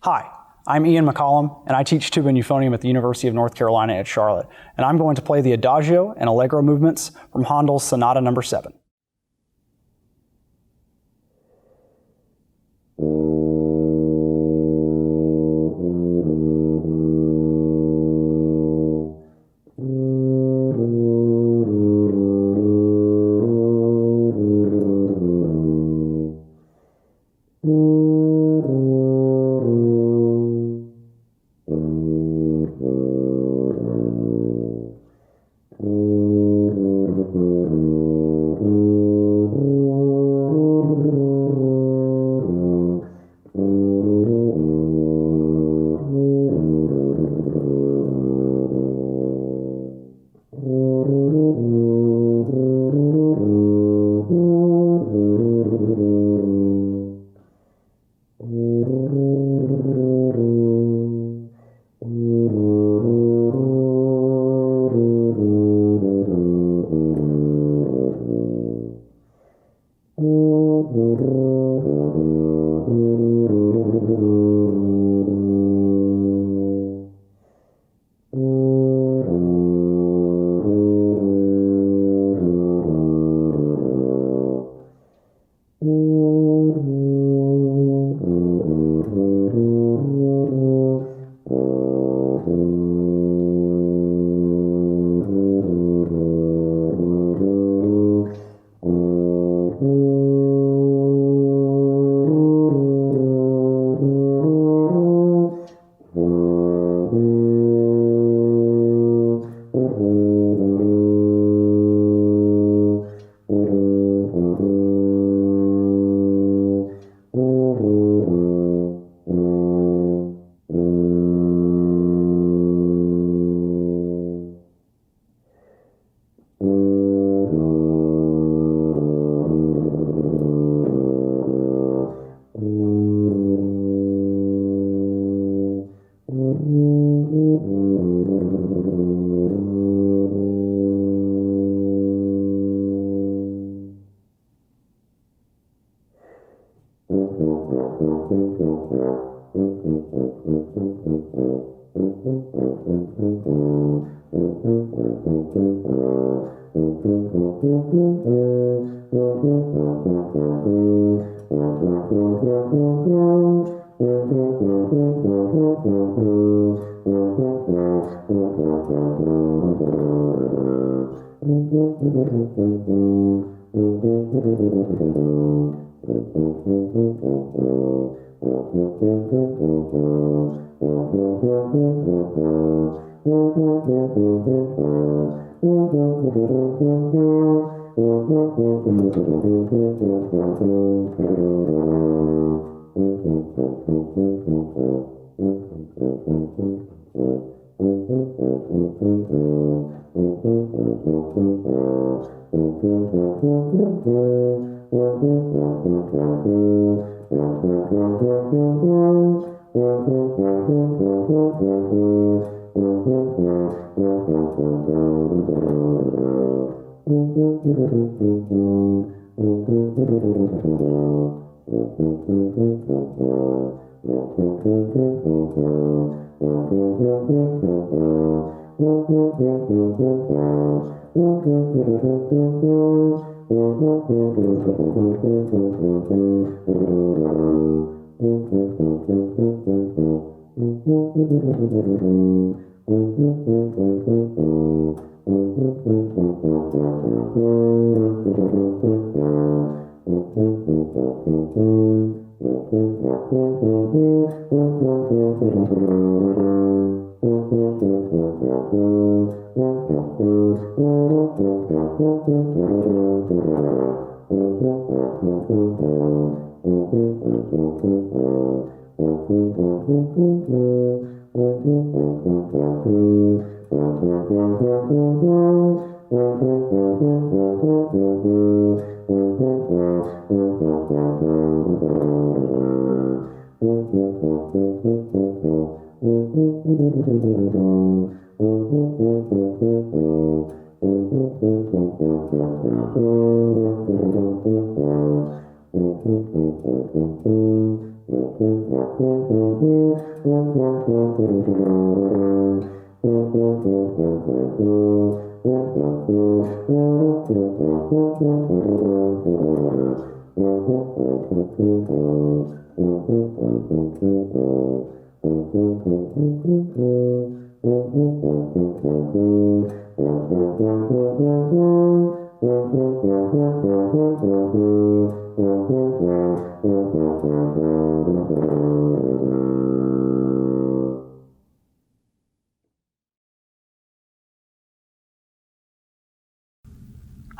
Hi, I'm Ian McCollum, and I teach tuba and euphonium at the University of North Carolina at Charlotte, and I'm going to play the Adagio and Allegro movements from Handel's Sonata No. 7.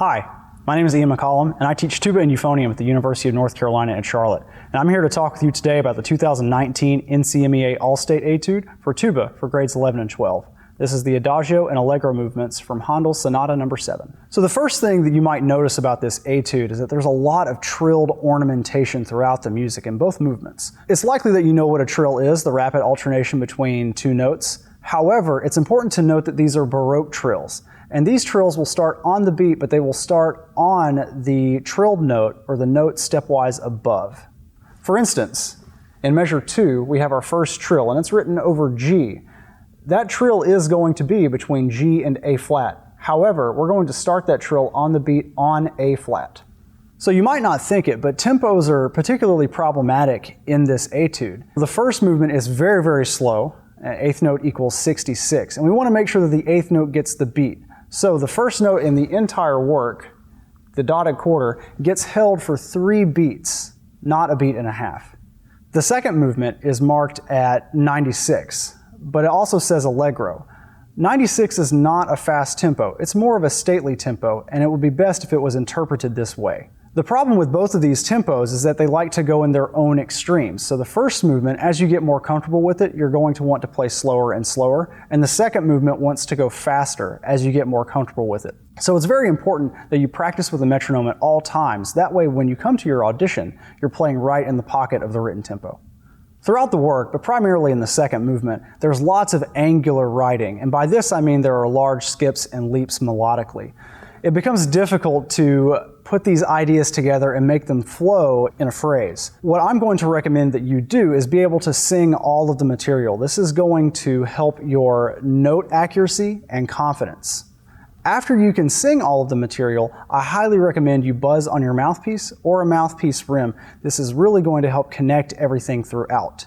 Hi, my name is McCollum, and I teach tuba and euphonium at the University of North Carolina at Charlotte. And I'm here to talk with you today about the 2019 NCMEA All-State Etude for tuba for grades 11 and 12. This is the Adagio and Allegro movements from Handel's Sonata No. 7. So the first thing that you might notice about this etude is that there's a lot of trilled ornamentation throughout the music in both movements. It's likely that you know what a trill is, the rapid alternation between two notes. However, it's important to note that these are Baroque trills. And these trills will start on the beat, but they will start on the trilled note or the note stepwise above. For instance, in measure 2, we have our first trill, and it's written over G. That trill is going to be between G and A flat. However, we're going to start that trill on the beat on A flat. So you might not think it, but tempos are particularly problematic in this etude. The first movement is very, very slow. Eighth note equals 66, and we want to make sure that the eighth note gets the beat. So the first note in the entire work, the dotted quarter, gets held for 3 beats, not a beat and a half. The second movement is marked at 96, but it also says Allegro. 96 is not a fast tempo, it's more of a stately tempo, and it would be best if it was interpreted this way. The problem with both of these tempos is that they like to go in their own extremes. So the first movement, as you get more comfortable with it, you're going to want to play slower and slower. And the second movement wants to go faster as you get more comfortable with it. So it's very important that you practice with a metronome at all times. That way, when you come to your audition, you're playing right in the pocket of the written tempo. Throughout the work, but primarily in the second movement, there's lots of angular writing. And by this, I mean there are large skips and leaps melodically. It becomes difficult to put these ideas together and make them flow in a phrase. What I'm going to recommend that you do is be able to sing all of the material. This is going to help your note accuracy and confidence. After you can sing all of the material, I highly recommend you buzz on your mouthpiece or a mouthpiece rim. This is really going to help connect everything throughout.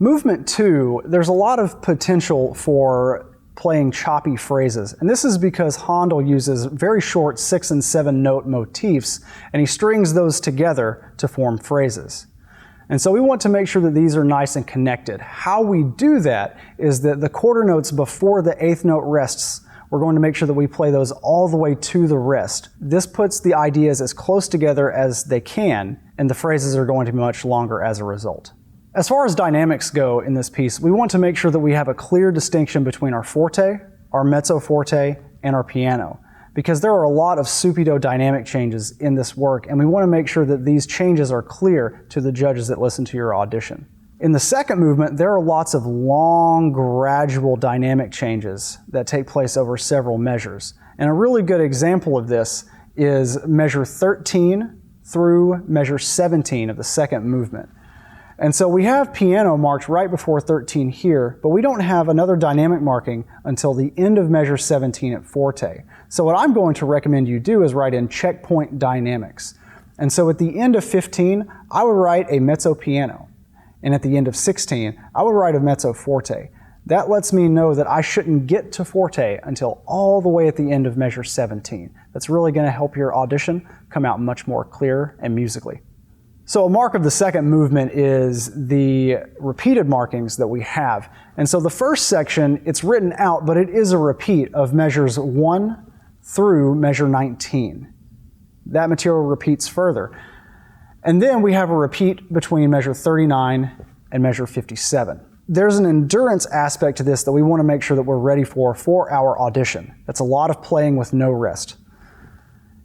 Movement 2, there's a lot of potential for playing choppy phrases. And this is because Handel uses very short 6 and 7 note motifs, and he strings those together to form phrases. And so we want to make sure that these are nice and connected. How we do that is that the quarter notes before the eighth note rests, we're going to make sure that we play those all the way to the rest. This puts the ideas as close together as they can, and the phrases are going to be much longer as a result. As far as dynamics go in this piece, we want to make sure that we have a clear distinction between our forte, our mezzo forte, and our piano, because there are a lot of subito dynamic changes in this work, and we want to make sure that these changes are clear to the judges that listen to your audition. In the second movement, there are lots of long, gradual dynamic changes that take place over several measures. And a really good example of this is measure 13 through measure 17 of the second movement. And so we have piano marked right before 13 here, but we don't have another dynamic marking until the end of measure 17 at forte. So what I'm going to recommend you do is write in checkpoint dynamics. And so at the end of 15, I would write a mezzo piano. And at the end of 16, I would write a mezzo forte. That lets me know that I shouldn't get to forte until all the way at the end of measure 17. That's really going to help your audition come out much more clear and musically. So a mark of the second movement is the repeated markings that we have. And so the first section, it's written out, but it is a repeat of measures 1 through measure 19. That material repeats further. And then we have a repeat between measure 39 and measure 57. There's an endurance aspect to this that we want to make sure that we're ready for our audition. That's a lot of playing with no rest.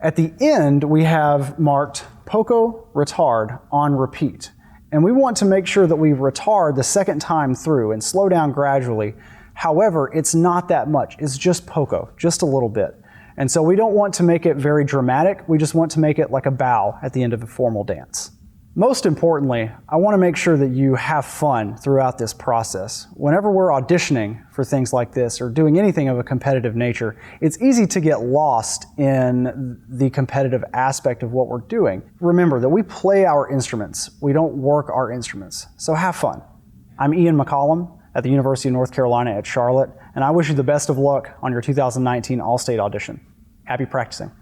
At the end, we have marked poco retard on repeat. And we want to make sure that we retard the second time through and slow down gradually. However, it's not that much. It's just poco, just a little bit. And so we don't want to make it very dramatic. We just want to make it like a bow at the end of a formal dance. Most importantly, I want to make sure that you have fun throughout this process. Whenever we're auditioning for things like this or doing anything of a competitive nature, it's easy to get lost in the competitive aspect of what we're doing. Remember that we play our instruments, we don't work our instruments, so have fun. I'm McCollum at the University of North Carolina at Charlotte, and I wish you the best of luck on your 2019 All-State audition. Happy practicing.